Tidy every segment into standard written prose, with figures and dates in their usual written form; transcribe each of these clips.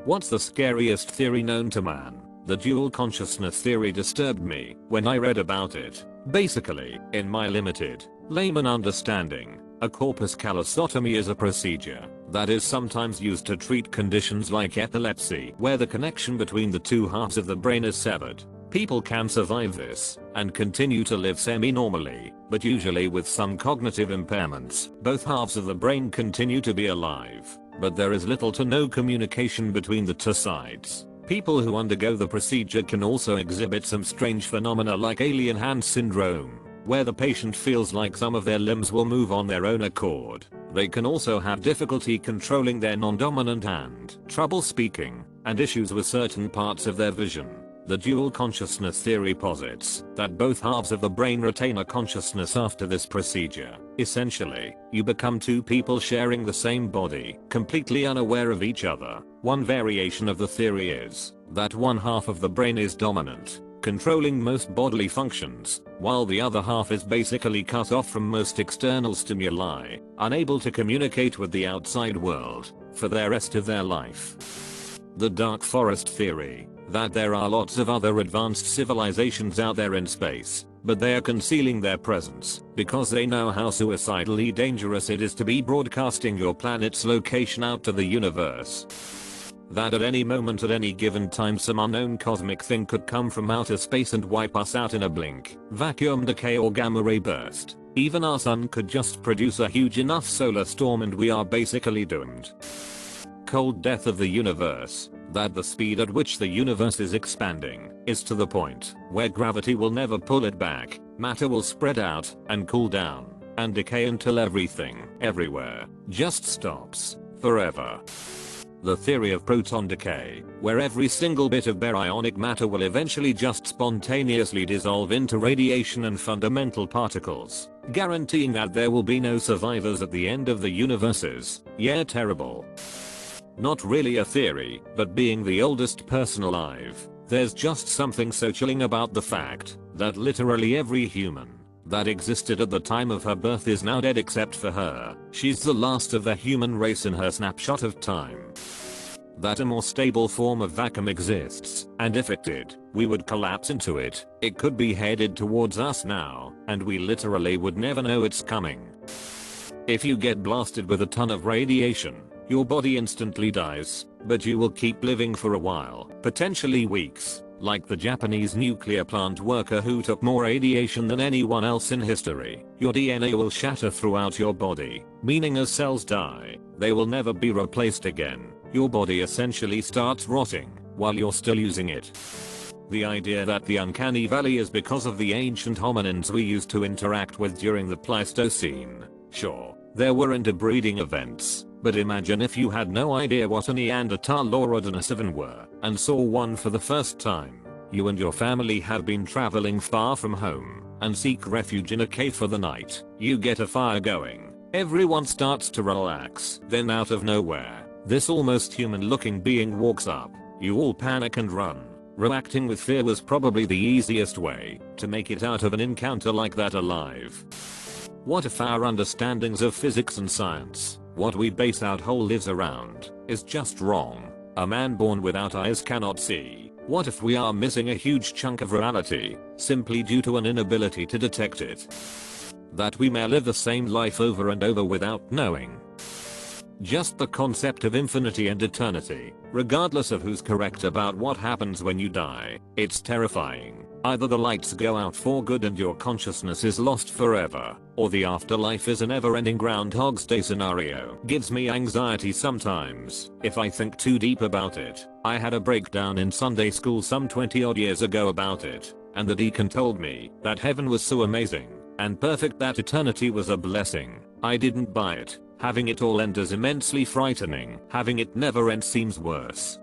What's the scariest theory known to man? The dual consciousness theory disturbed me when I read about it. Basically, in my limited layman understanding, a corpus callosotomy is a procedure that is sometimes used to treat conditions like epilepsy where the connection between the two halves of the brain is severed. People can survive this and continue to live semi-normally, but usually with some cognitive impairments. Both halves of the brain continue to be alive, but there is little to no communication between the two sides. People who undergo the procedure can also exhibit some strange phenomena like alien hand syndrome, where the patient feels like some of their limbs will move on their own accord. They can also have difficulty controlling their non-dominant hand, trouble speaking, and issues with certain parts of their vision. The dual consciousness theory posits that both halves of the brain retain a consciousness after this procedure. Essentially, you become two people sharing the same body, completely unaware of each other. One variation of the theory is that one half of the brain is dominant, controlling most bodily functions, while the other half is basically cut off from most external stimuli, unable to communicate with the outside world for the rest of their life. The dark forest theory, that there are lots of other advanced civilizations out there in space, but they are concealing their presence because they know how suicidally dangerous it is to be broadcasting your planet's location out to the universe. That at any moment at any given time some unknown cosmic thing could come from outer space and wipe us out in a blink, vacuum decay or gamma ray burst. Even our sun could just produce a huge enough solar storm and we are basically doomed. Cold death of the universe, that the speed at which the universe is expanding is to the point where gravity will never pull it back, matter will spread out and cool down and decay until everything, everywhere, just stops forever. The theory of proton decay, where every single bit of baryonic matter will eventually just spontaneously dissolve into radiation and fundamental particles, guaranteeing that there will be no survivors at the end of the universes. Yeah, terrible. Not really a theory, but being the oldest person alive, there's just something so chilling about the fact that literally every human that existed at the time of her birth is now dead except for her. She's the last of the human race in her snapshot of time. That a more stable form of vacuum exists, and if it did, we would collapse into it. It could be headed towards us now, and we literally would never know it's coming. If you get blasted with a ton of radiation, your body instantly dies, but you will keep living for a while, potentially weeks, like the Japanese nuclear plant worker who took more radiation than anyone else in history. Your DNA will shatter throughout your body, meaning as cells die, they will never be replaced again. Your body essentially starts rotting while you're still using it. The idea that the uncanny valley is because of the ancient hominins we used to interact with during the Pleistocene. Sure, there were interbreeding events, but imagine if you had no idea what a Neanderthal or a Denisovan were and saw one for the first time. You and your family have been traveling far from home and seek refuge in a cave for the night. You get a fire going. Everyone starts to relax. Then out of nowhere, this almost human looking being walks up. You all panic and run. Reacting with fear was probably the easiest way to make it out of an encounter like that alive. What if our understandings of physics and science, what we base our whole lives around, is just wrong? A man born without eyes cannot see. What if we are missing a huge chunk of reality, simply due to an inability to detect it? That we may live the same life over and over without knowing. Just the concept of infinity and eternity, regardless of who's correct about what happens when you die, it's terrifying. Either the lights go out for good and your consciousness is lost forever, or the afterlife is a never-ending Groundhog's Day scenario. Gives me anxiety sometimes if I think too deep about it. I had a breakdown in Sunday school some 20 odd years ago about it, and the deacon told me that heaven was so amazing and perfect that eternity was a blessing. I didn't buy it. Having it all end is immensely frightening. Having it never end seems worse.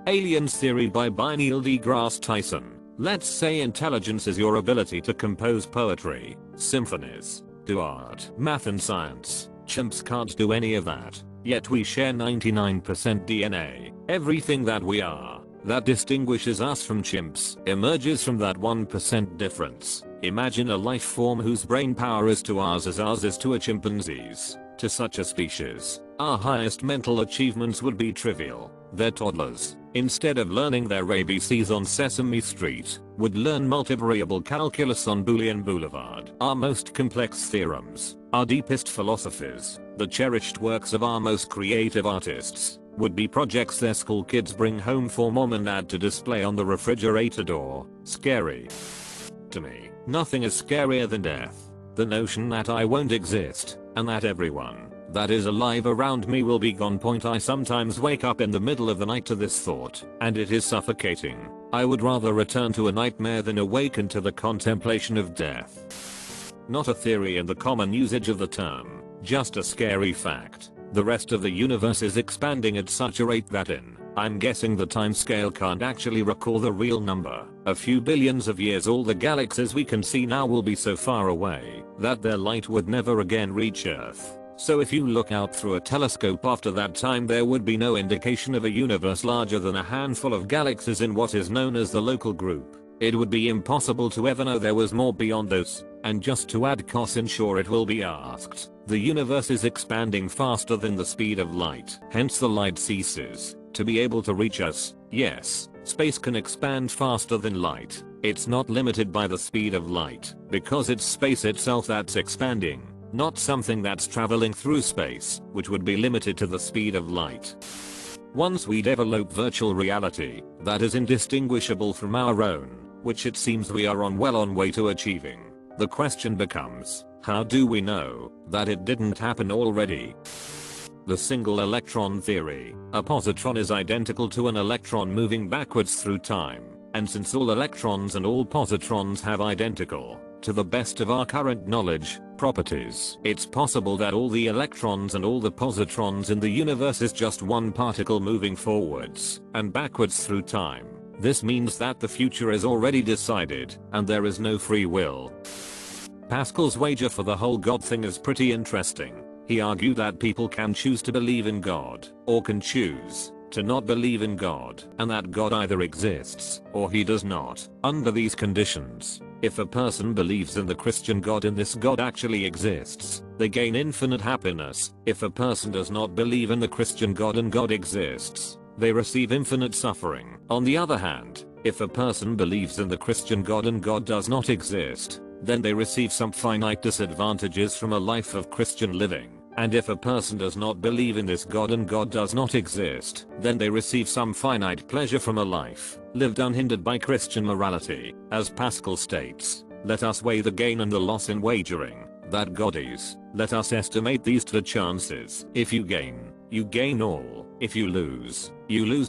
Aliens theory by Neil deGrasse Tyson. Let's say intelligence is your ability to compose poetry, symphonies, do art, math and science. Chimps can't do any of that, yet we share 99% DNA. Everything that we are, that distinguishes us from chimps, emerges from that 1% difference. Imagine a life form whose brain power is to ours as ours is to a chimpanzee's. To such a species, our highest mental achievements would be trivial. Their toddlers, instead of learning their ABCs on Sesame Street, would learn multivariable calculus on Boolean Boulevard. Our most complex theorems, our deepest philosophies, the cherished works of our most creative artists, would be projects their school kids bring home for mom and dad to display on the refrigerator door. Scary. To me, nothing is scarier than death. The notion that I won't exist, and that everyone that is alive around me will be gone. I sometimes wake up in the middle of the night to this thought, and it is suffocating. I would rather return to a nightmare than awaken to the contemplation of death. Not a theory in the common usage of the term, just a scary fact. The rest of the universe is expanding at such a rate that I'm guessing the timescale can't actually recall the real number. A few billions of years all the galaxies we can see now will be so far away that their light would never again reach Earth. So if you look out through a telescope after that time, there would be no indication of a universe larger than a handful of galaxies in what is known as the local group. It would be impossible to ever know there was more beyond those. And just to add caution, sure, it will be asked, the universe is expanding faster than the speed of light, hence the light ceases to be able to reach us. Yes, space can expand faster than light. It's not limited by the speed of light, because it's space itself that's expanding, not something that's traveling through space, which would be limited to the speed of light. Once we develop virtual reality that is indistinguishable from our own, which it seems we are on way to achieving, the question becomes, how do we know that it didn't happen already? The single electron theory. A positron is identical to an electron moving backwards through time, and since all electrons and all positrons have identical, to the best of our current knowledge, properties, it's possible that all the electrons and all the positrons in the universe is just one particle moving forwards and backwards through time. This means that the future is already decided, and there is no free will. Pascal's wager for the whole God thing is pretty interesting. He argued that people can choose to believe in God, or can choose to not believe in God, and that God either exists, or he does not. Under these conditions, if a person believes in the Christian God and this God actually exists, they gain infinite happiness. If a person does not believe in the Christian God and God exists, they receive infinite suffering. On the other hand, if a person believes in the Christian God and God does not exist, then they receive some finite disadvantages from a life of Christian living. And if a person does not believe in this God and God does not exist, then they receive some finite pleasure from a life lived unhindered by Christian morality. As Pascal states, let us weigh the gain and the loss in wagering that God is. Let us estimate these two chances. If you gain all. If you lose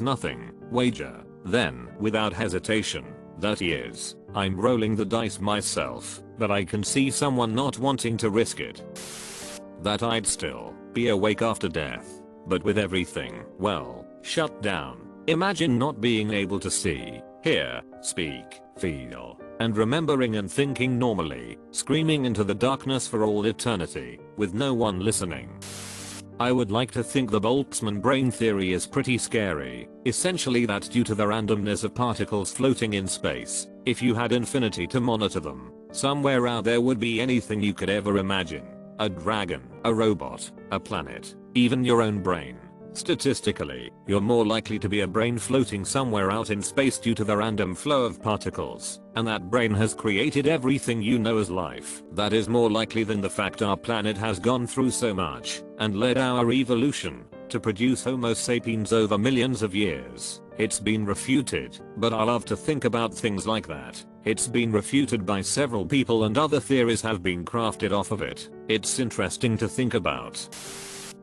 nothing. Wager. Then, without hesitation, that is, I'm rolling the dice myself, but I can see someone not wanting to risk it. That I'd still be awake after death, but with everything, well, shut down. Imagine not being able to see, hear, speak, feel, and remembering and thinking normally, screaming into the darkness for all eternity, with no one listening. I would like to think the Boltzmann brain theory is pretty scary, essentially that due to the randomness of particles floating in space, if you had infinity to monitor them, somewhere out there would be anything you could ever imagine. A dragon, a robot, a planet, even your own brain. Statistically, you're more likely to be a brain floating somewhere out in space due to the random flow of particles, and that brain has created everything you know as life. That is more likely than the fact our planet has gone through so much, and led our evolution, to produce Homo sapiens over millions of years. It's been refuted, but I love to think about things like that. It's been refuted by several people and other theories have been crafted off of it. It's interesting to think about.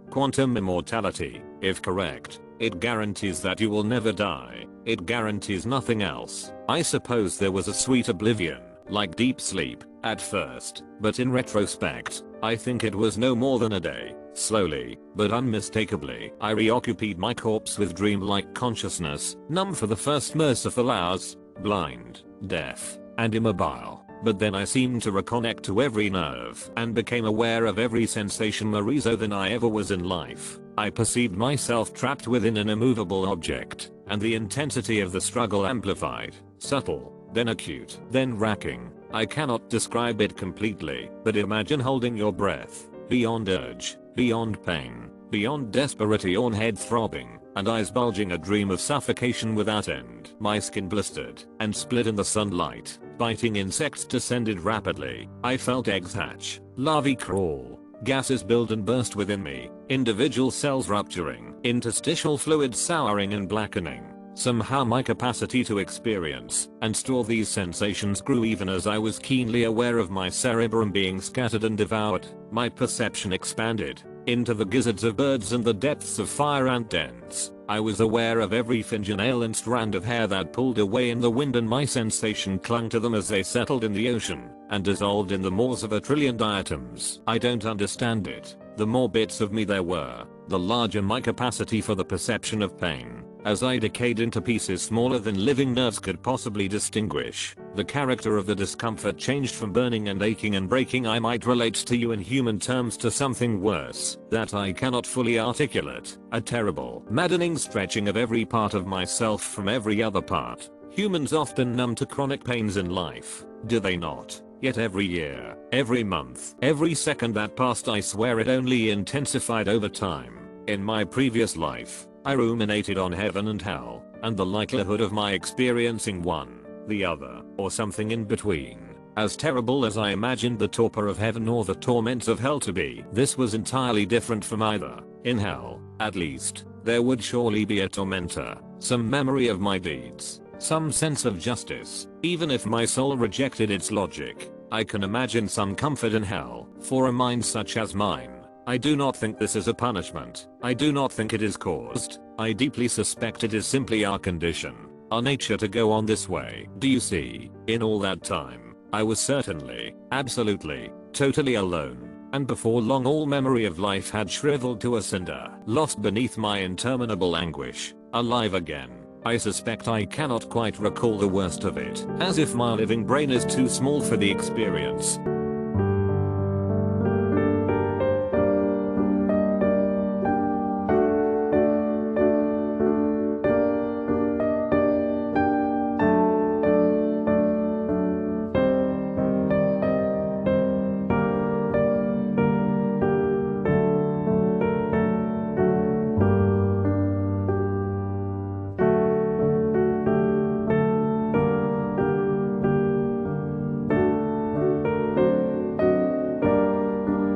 Quantum immortality, if correct, it guarantees that you will never die. It guarantees nothing else. I suppose there was a sweet oblivion, like deep sleep, at first, but in retrospect, I think it was no more than a day. Slowly, but unmistakably, I reoccupied my corpse with dreamlike consciousness, numb for the first merciful hours, blind, deaf, and immobile. But then I seemed to reconnect to every nerve and became aware of every sensation more so than I ever was in life. I perceived myself trapped within an immovable object, and the intensity of the struggle amplified, subtle, then acute, then racking. I cannot describe it completely, but imagine holding your breath, beyond urge, beyond pain, beyond desperation, head throbbing, and eyes bulging, a dream of suffocation without end. My skin blistered and split in the sunlight. Biting insects descended rapidly. I felt eggs hatch, larvae crawl, gases build and burst within me, individual cells rupturing, interstitial fluids souring and blackening. Somehow my capacity to experience and store these sensations grew even as I was keenly aware of my cerebrum being scattered and devoured. My perception expanded into the gizzards of birds and the depths of fire ant dens. I was aware of every fingernail and strand of hair that pulled away in the wind, and my sensation clung to them as they settled in the ocean and dissolved in the maws of a trillion diatoms. I don't understand it. The more bits of me there were, the larger my capacity for the perception of pain. As I decayed into pieces smaller than living nerves could possibly distinguish, the character of the discomfort changed from burning and aching and breaking I might relate to you in human terms to something worse that I cannot fully articulate. A terrible, maddening stretching of every part of myself from every other part. Humans often numb to chronic pains in life, do they not? Yet every year, every month, every second that passed, I swear it only intensified over time. In my previous life, I ruminated on heaven and hell, and the likelihood of my experiencing one, the other, or something in between. As terrible as I imagined the torpor of heaven or the torments of hell to be, this was entirely different from either. In hell, at least, there would surely be a tormentor, some memory of my deeds, some sense of justice. Even if my soul rejected its logic, I can imagine some comfort in hell. For a mind such as mine, I do not think this is a punishment. I do not think it is caused. I deeply suspect it is simply our condition, our nature to go on this way. Do you see? In all that time, I was certainly, absolutely, totally alone. And before long all memory of life had shriveled to a cinder, lost beneath my interminable anguish. Alive again. I suspect I cannot quite recall the worst of it, as if my living brain is too small for the experience.